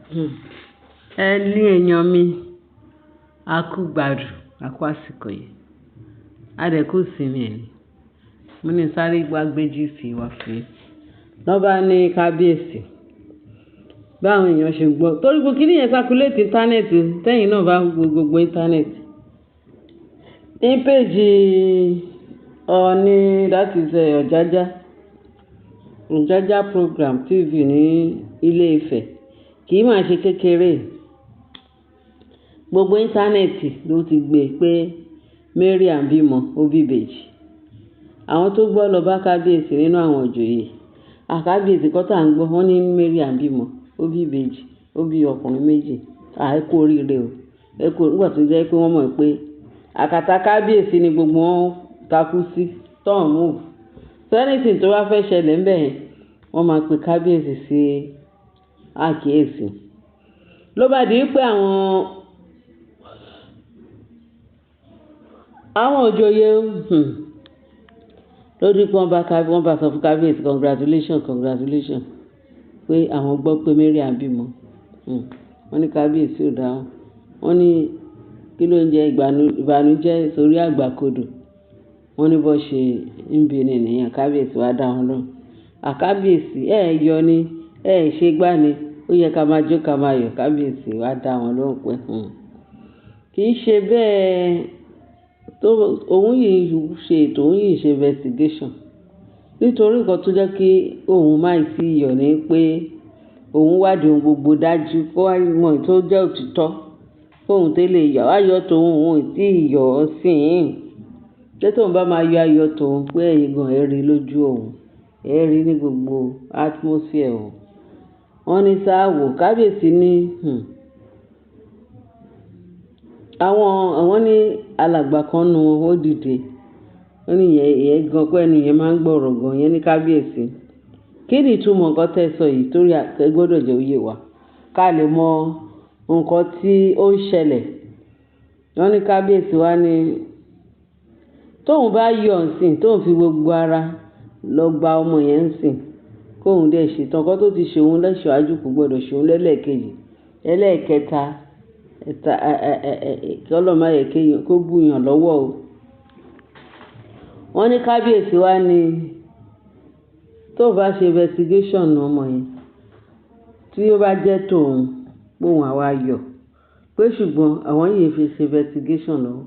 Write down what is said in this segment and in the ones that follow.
Ẹ ní èèyàn mi, a kú gbádùn, a kú àsìkò yìí. A dẹ̀ kú ìsinmi ẹ̀ ni. Mo ní sáré gbé gist wá fún yín. Lọ́ba ní kábíyèsí. Báwọn èèyàn ṣe gbọ́. Torí gbogbo kíní yẹn circulate íńtánẹ́ẹ̀tì tẹ́yìn náà bá gbogbo íńtánẹ́ẹ̀tì. Ní péjì Ọọ̀ni that is Ọ̀jájá program TV ní Ilé Ifẹ̀. Kì í máa ṣe kékeré. Gbogbo íńtánẹ́ẹ̀tì ló ti gbé pé Mariam bímọ ó bí ìbejì. Àwọn tó gbọ́ lọ bá kábíyèsí nínú àwọn ìjòyè. Àkábíyèsí kọ́ tá à ń gbọ́ wọ́n ní Mariam bímọ ó bí ìbejì ó bí ọkùnrin méjì. Ẹ kú oríire o. Nígbà tó jẹ́ pé wọ́n mọ̀ pé àkàtà kábíyèsí ni gbogbo wọn takú sí tọ́hún move. So anything tó bá fẹ́ ṣẹlẹ̀ ń bẹ̀ yẹn wọ́n máa pe kábíyèsí sí àkíyèsí. Ló bá di pé àwọn òjòyè lórí pé wọ́n bá sọ fún kábíyèsí congratulations pé àwọn gbọ́ pé Mariam bímọ. Wọ́n ní kábíyèsí ò dáhùn. Wọ́n ní kí ló ń jẹ́ ìbànújẹ́ sórí àgbàkodò. Wọ́n ní bó ṣe ń bi ni nìyẹn kábíyèsí wá dá wọn lóhùn. Àkábíyèsí yọ ni ṣe gbá ni ó yẹ ká máa jó ká máa yọ̀. Kábíyèsí wá dá wọn lóhùn pé kì í ṣe bẹ́ẹ̀ tó òun yìí ṣe ètò òun yìí ṣe investigation nítorí nǹkan tó jẹ́ kí òun máì sí iyọ̀ ni pé òun wádìí ohun gbogbo dájú kó wá mọ̀ tó jẹ́ òtítọ́ kóun tẹ́lẹ̀ yọ̀ ayọ̀ tòun òun tí iyọ̀ sí ṣé tóun bá máa yọ ayọ̀ tòun pé ẹ̀yin gan ẹ̀ rí lójú òun ẹ̀ rí ní gbogbo atmosphere òun. Wọ́n ní sáàwò kábíyèsí ní àwọn ní alàgbà kan nu wọn ó dìde. Ó ní ìyẹn gan pé ẹnu yẹn máa ń gbọ̀rọ̀ gan yẹn ní kábíyèsí. Kí ni ìtumọ̀ nǹkan tẹ́ sọ yìí torí ẹ gbọ́dọ̀ jẹ́ òye wa ká lè mọ nǹkan tí ó ń ṣẹlẹ̀. Wọ́n ní kábíyèsí wá ní tóun bá yọ̀ ǹsìn tóun fi gbogbo ara lọ gba ọmọ yẹn ǹsìn kóun dẹ̀ ṣetán kó tó ti ṣe òun lẹ́ṣọ̀ájú kò gbọ́dọ̀ ṣe òun lẹ́lẹ́kejì ẹlẹ́ẹ̀kẹta kí ọlọ́mọ ayẹ kéèyàn kó bùyàn lọ́wọ́ o. Wọ́n ní kábíyèsí wá ní tó bá ṣe investigation ọmọ yẹn tí ó bá jẹ́ tòun póun àwa yọ̀ pé ṣùgbọ́n àwọn yìí fi ṣe investigation lọ́wọ́.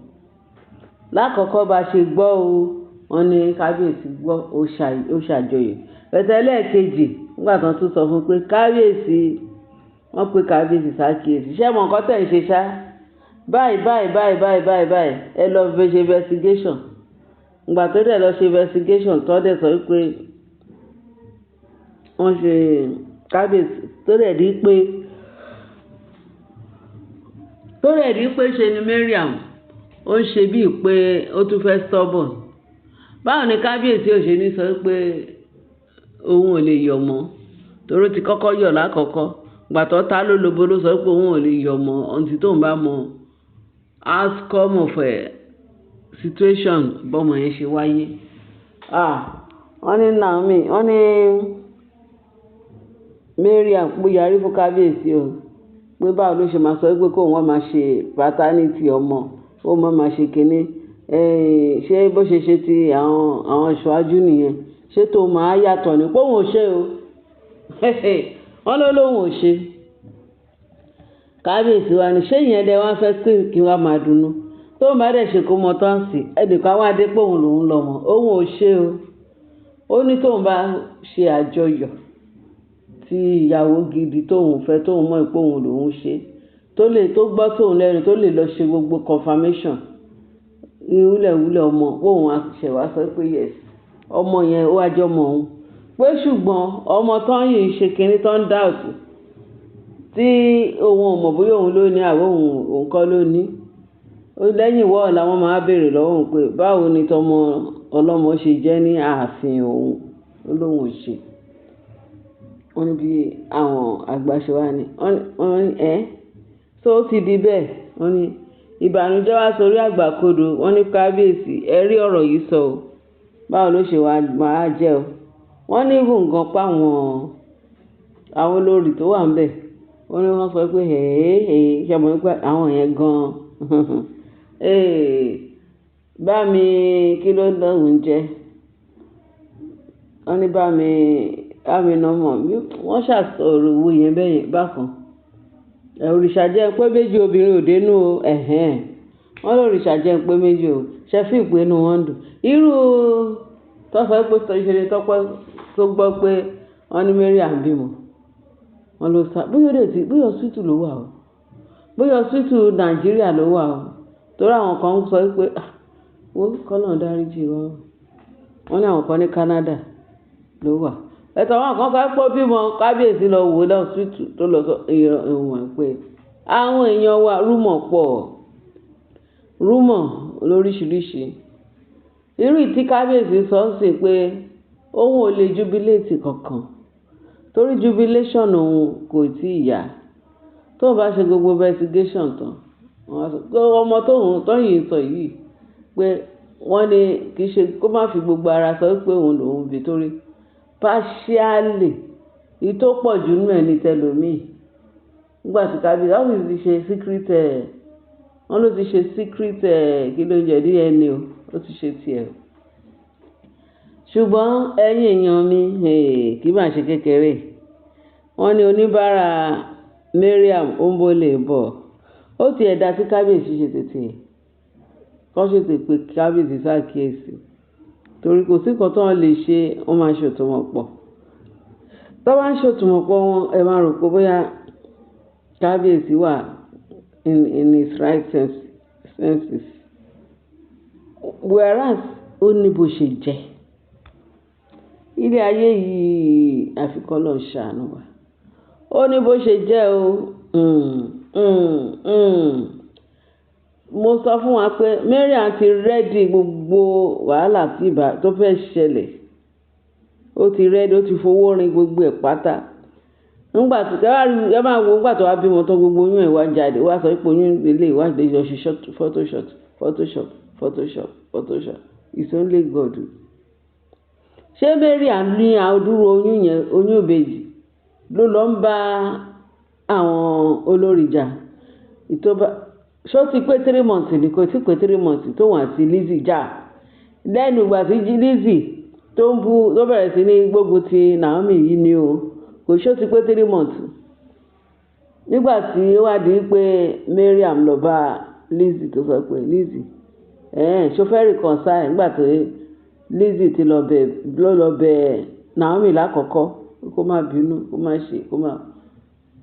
Lákọ̀ọ́kọ́ bá ṣe gbọ́ o wọ́n ní kábíyèsí gbọ́ ó ṣàjọyọ̀. Bẹ̀tẹ̀ ẹlẹ́ẹ̀kejì nígbà tán tún sọ fún pé kábíyèsí wọ́n pe kábíyèsí sákìyèsí ṣé mọ̀ nǹkan tẹ̀ ń ṣe ṣá báyìí ẹ lọ fi ṣe investigation. Ìgbà tó dẹ̀ lọ ṣe investigation tó dẹ̀ sọ pé wọ́n ṣe kábíyèsí tó dẹ̀ rí pé ṣe ni Mariam ó ń ṣe bíi pé ó tún fẹ́ stubborn. Báwo ni kábíyèsí ò ṣe ní sọ pé òun ò lè yọ̀ mọ́ torí ó ti kọ́kọ́ yọ̀ lákọ̀ọ́kọ́. Ìgbà tó ta ló lobo ló sọ pé òun ò lè yọ̀ mọ́ until tóun bá mọ outcome of situation bọ́mọ yẹn ṣe wáyé. Wọ́n ní Naomi wọ́n ní Mariam pé yarí fún kábíyèsí o pé báwo ló ṣe máa sọ pé kóun wọ́n máa ṣe paternity ọmọ ó máa ṣe kinní ṣé bó ṣe ṣe ti àwọn ìṣáájú nìyẹn ṣé tó máa yàtọ̀ ní póun ò ṣe o wọ́n lóun ò ṣe. Kábíyèsí wa ní ṣé ìyẹn dẹ wọ́n fẹ́ kí wọ́n máa dunnú tó bá dẹ̀ ṣe kó mọ tán sí ẹnìkan wá dé pé òun lòun lọ́mọ òun ò ṣe o. Ó ní tóun bá ṣe àjọyọ̀ tí ìyàwó gidi tóun fẹ́ tóun mọ̀ pé òun lòun ṣe tó gbọ́ tóun lẹ́nu tó lè lọ ṣe gbogbo confirmation ìwúlẹ̀ ọmọ òun àṣẹwà sọ pé yes ọmọ yẹn ó wájọ́ mọ́ òun pé ṣùgbọ́n ọmọ tán yìí ṣe kinní tán doubt tí òun ò mọ̀ bóyá òun ló ní àbí òun kọ́ ló ní. Lẹ́yìn ìwọ́ làwọn máa béèrè lọ́wọ́ òun pé báwo ni tọmọ ọlọ́mọ ṣe jẹ́ ní ààfin òun ó lóun ò ṣe. Wọ́n ní bí àwọn àgbà ṣe wá ní wọ́n ní tó ti di bẹ́ẹ̀ wọ́n ní ìbànújẹ́ wá sórí àgbàkodò. Wọ́n ní kábíyèsí ẹ rí ọ̀rọ̀ yìí sọ o báwo ló ṣe wá máa jẹ́ o. Wọ́n ní nǹkan pa àwọn olórí tó wà ń bẹ̀ ó ní wọ́n sọ pé ṣe mọ̀ pé àwọn yẹn gan-an bá mi kí ló lóun jẹ́ wọ́n ní bá mi nọmọ wọ́n ṣàṣọ̀rọ̀ owó yẹn bẹ́yẹn bákan òrìṣà jẹ́ pé méjì obìnrin ò dénú wọ́n lóríṣà jẹ́ pé méjì o ṣẹ́fì ìpinnu wọn dùn irú tọ́fẹ́ pé ìṣẹ̀lẹ̀ tọ́pẹ́ tó gbọ́ pé wọ́n ní Mariam bímọ wọn ló sá bóyá ọsítù ló wà o bóyá ọsítù Nàìjíríà ló wà o torí àwọn kan sọ pé wọ́n kọ́ náà dáríjì wọ́n ní àwọn kan ní Canada ló wà ẹ̀tọ́ àwọn kan fẹ́ pọ́ bímọ kábíyèsí lọ wò lọ́sítù tó lọ sọ ìwọ̀n pé àwọn èèyàn wa rúmọ̀ lóríṣiríṣi irú tí kábíyèsí sọ sí pé òun ò lè jubiléètì kankan torí jubilation òun kò tí ì yá tó bá ṣe gbogbo investigation tán ọmọ tóun yìí sọ yìí pé wọ́n ní kì í ṣe kó má fi gbogbo ara sọ pé òun lòun bí torí partially èyí tó pọ̀ jù nínú ẹ̀ ní tẹlòmíì nígbà tí kábíyèsí wọ́n sì ti ṣe secret wọ́n ló ti ṣe secret kí ló ń jẹ́ DNA ó ti ṣe tiẹ̀ ṣùgbọ́n ẹ̀yin èèyàn mi kì í máa ṣe kékeré wọ́n ní oníbàárà Mariam ó ń bó lè bọ̀ ó ti ẹ̀dá tí kábíyèsí ṣe tètè kọ́ ṣe tètè pé kábíyèsí ṣàkíyèsí torí kò sí nǹkan tó wọn lè ṣe wọ́n máa ṣòtúmọ̀ pọ̀ tó bá ń ṣòtúmọ̀ pọ̀ wọn ẹ máa rò pé bóyá kábíyèsí wà in his right senses whereas ó ní bó ṣe jẹ́ ilé ayé yìí àfikọ́ lọ ṣàánú wa ó ní bó ṣe jẹ́ o mo sọ fún wa pé Mariam ti rẹ́dì gbogbo wàhálà tó fẹ́ ṣẹlẹ̀ ó ti rẹ́dì ó ti fowó rin gbogbo ẹ̀ pátá nígbà tó ẹ máa wo nígbà tó wá bímọ tó gbogbo oyún ẹ̀ wá jáde wá sọ pé oyún ilé ìwádìí yọ ṣe photoshop it's only God ṣé Mariam ní àdúró oyún yẹn oyún ìbejì ló lọ ń bá àwọn olórí jà ìtọ́ba ṣó ti pé 3 months ni kò tí pé 3 months tó wà sí Lizzy jà lẹ́nu ìgbà tí Lizzy tó bẹ̀rẹ̀ sí ní gbógun ti Naomi yìí ni o kò ṣó ti pé 3 months nígbà tí ó wá di pé Mariam lọ bá Lizzy tó sọ pé Lizzy ṣó fẹ́ reconcile nígbà tó Lizzy ti lọ bẹ̀ Naomi lákọ̀ọ́kọ́ kó má bínú kó má ṣe kó má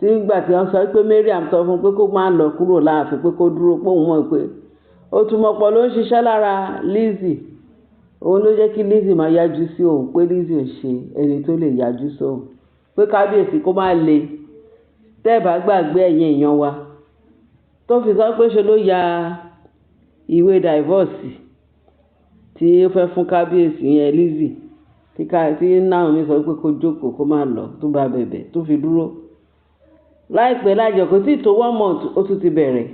tí nígbà tí wọ́n sọ pé Mariam sọ fún pé kó má lọ kúrò láàfin pé kó dúró pé òun mọ̀ pé ó tún mọ̀pọ̀ ló ń ṣiṣẹ́ lára Lizzy òun ló jẹ́ kí Lizzy máa yájú sí òun pé Lizzy ò ṣe ẹni tó lè yájú sí òun pé kábíyèsí kó má le tẹ́ẹ̀bá gbàgbé ẹ̀yin èèyàn wa tó fi sọ pé ṣe ló ya ìwé divorce tí ó fẹ́ fún kábíyèsí yẹn Lizzy tí Naomi sọ pé kó jókòó kó má lọ tó bá bẹ̀bẹ̀ tó fi dúró láìpẹ́ lájọ kò tí tó 1 month ó tún ti bẹ̀rẹ̀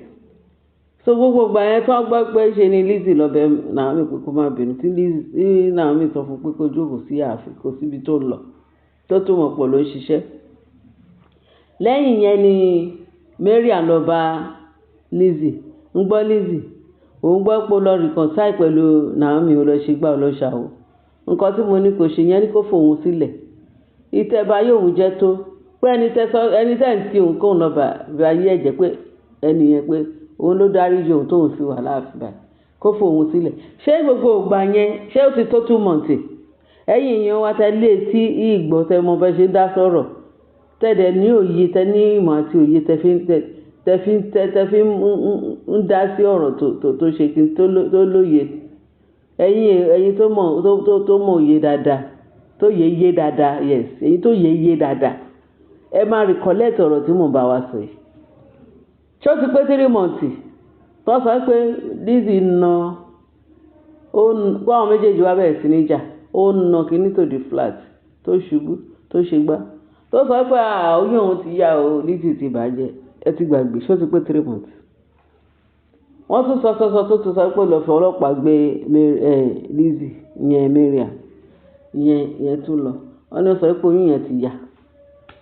so gbogbo ìgbà yẹn tó gbọ́ pé ṣe ni Lizzy lọ bẹ̀ Naomi pé kó má bínú tí Naomi sọ fún pé kó jókòó sí ààfin kó síbi tó lọ tó tún mọ̀ pọ̀ ló ń ṣiṣẹ́ lẹ́yìn yẹn ni Mariam lọ bá Lizzy ń gbọ́ Lizzy òun gbọ́ pé ó lọ reconcile pẹ̀lú Naomi ó lọ ṣe gbá ó lọ ṣàwò nǹkan tí mo ní kò ṣe yẹn ní kó fòun sílẹ̀ ìtẹ̀bá yóò jẹ́ tó pé ẹni tẹ́ ń ti òun kóun lọ bá yí ẹ̀jẹ̀ pé ẹni yẹn pé òun ló dárí ju òun tóun fi wà láàfin báyìí kó fòun sílẹ̀ ṣé gbogbo ìgbà yẹn ṣé ó ti tó 2 months ẹ̀yin èèyàn wa tẹ lé tí ìgbọ́ tẹ mọ bẹ ṣe dá sọ̀rọ̀ tẹ̀dẹ̀ ní òye tẹ ní ìmọ̀ àti òye tẹ fi ń dá sí ọ̀rọ̀ tó ṣe kí tó lóye ẹ̀yin tó mọ̀ òye dáadáa tó yé dáadáa yes èyí tó yé dáadáa ẹ máa recollect ọ̀rọ̀ tí mò ń bá wa sọ yìí ṣé ó ti pé 3 months tó sọ pé Lizzy kó àwọn méjèèjì wá bẹ̀rẹ̀ sí ní jà ó na kíní tó di flat tó ṣubú tó ṣe gbá tó sọ pé oyún òun ti yá o Lizzy ti bàjẹ́ ẹ ti gbàgbé ṣé ó ti pé 3 months wọ́n tún sọ tó tún sọ pé lọ́ọ́ fi ọlọ́pàá gbé Lizzy yẹn Mariam yẹn tún lọ wọ́n ní sọ pé oyún yẹn ti yá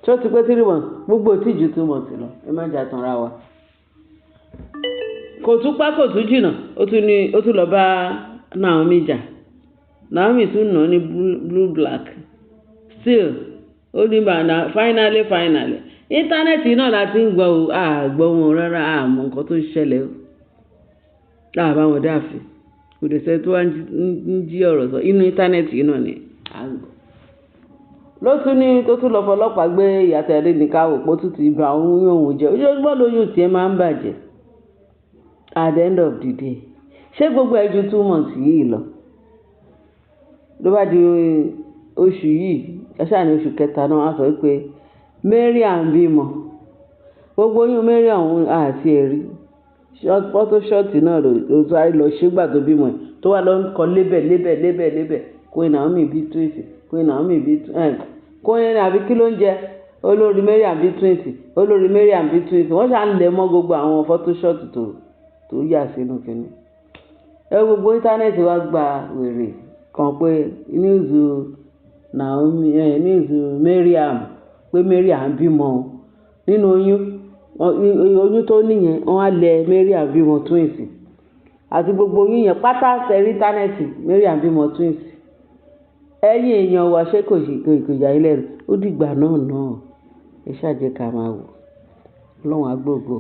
tó ti pé 3 months gbogbo tí ju 2 months lọ ẹ má jà tán ra wa. Kò tún pẹ́ kò tún jìnnà ó tún lọ bá Naomi jà. Naomi tún nà ní blue black still ó ní bàánà finally íńtánẹ́ẹ̀tì náà la ti ń gbọ́ àgbọ̀ wọn rárá àmọ́ nǹkan tó ń ṣẹlẹ̀ o láàbá wọn dáàfin kò dẹ̀ sẹ́ tó wá ń jí ọ̀rọ̀ sọ inú íńtánẹ́ẹ̀tì náà ni àgbọ̀. Ló tún ní tó tún lọ fọlọ́pàá gbé ìyàtọ̀ ẹ̀rí nìkan wò pé ó tún ti ba òun jẹ́ ojoojúmọ́ lóyún tiẹ̀ máa ń bàjẹ́ at the end of the day ṣé gbogbo ẹ̀ ju 2 months yìí lọ ló bá di oṣù yìí ẹ̀ṣà ní oṣù kẹta náà wọ́n sọ pé Mariam bímọ gbogbo oyún Mariam àti ẹ̀rí photoshop náà ló lọ ṣégbà tó bímọ ẹ̀ tó wà lọ ń kọ lébẹ̀ Queen Naomi bí twins Queen Naomi bí Queen àbí kí ló ń jẹ olórí Mariam bí twins olórí Mariam bí twins wọ́n ṣà ń lẹ̀ mọ́ gbogbo àwọn photoshop tó yà sínú kìíní. Gbogbo íńtánẹ́ẹ̀tì wa gba wèrè kan pé níwùzù Naomi níwùzù Mariam pé Mariam bímọ nínú oyún tó níyẹn wọ́n á lẹ̀ Mariam bímọ twins àti gbogbo oyún yẹn pátá sẹ́rí íńtánẹ́ẹ̀tì Mariam bímọ twins. Ẹ̀yin èèyàn wa ṣé kò yà yín lẹ́nu ó dìgbà náà ẹ ṣàjẹ́ ká máa wò Ọlọ́run agbóògbò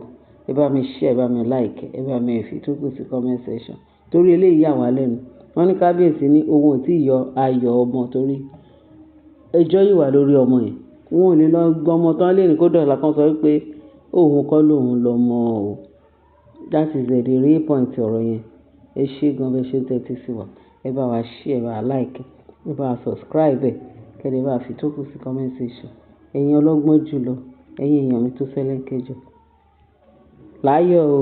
ẹ bá mi share ẹ bá mi like ẹ bá mi fi tó kù sí comment section torí eléyìí yà wá lẹ́nu wọ́n ní kábíyèsí ní ohun ò tí ì yọ ayọ̀ ọmọ torí ẹjọ́ yìí wà lórí ọmọ yẹn wọn ò ní lọ gbọ́ ọmọ tán lé ní kó dọ̀là kan sọ pé òun kọ́ lòun lọ́mọ o that is the real point ọ̀rọ̀ yẹn ẹ ṣé gan bẹ́ẹ̀ ṣe ń tẹ́tí sí wa ẹ bá wa share ẹ bá wa like ẹ bá wa subscribe ẹ kẹ́lẹ́ bá fi tó kù sí comment section ẹ̀yin ọlọ́gbọ́n jùlọ ẹ̀yin èèyàn mi tó fẹ́lẹ́ kẹjọ láyọ̀ o.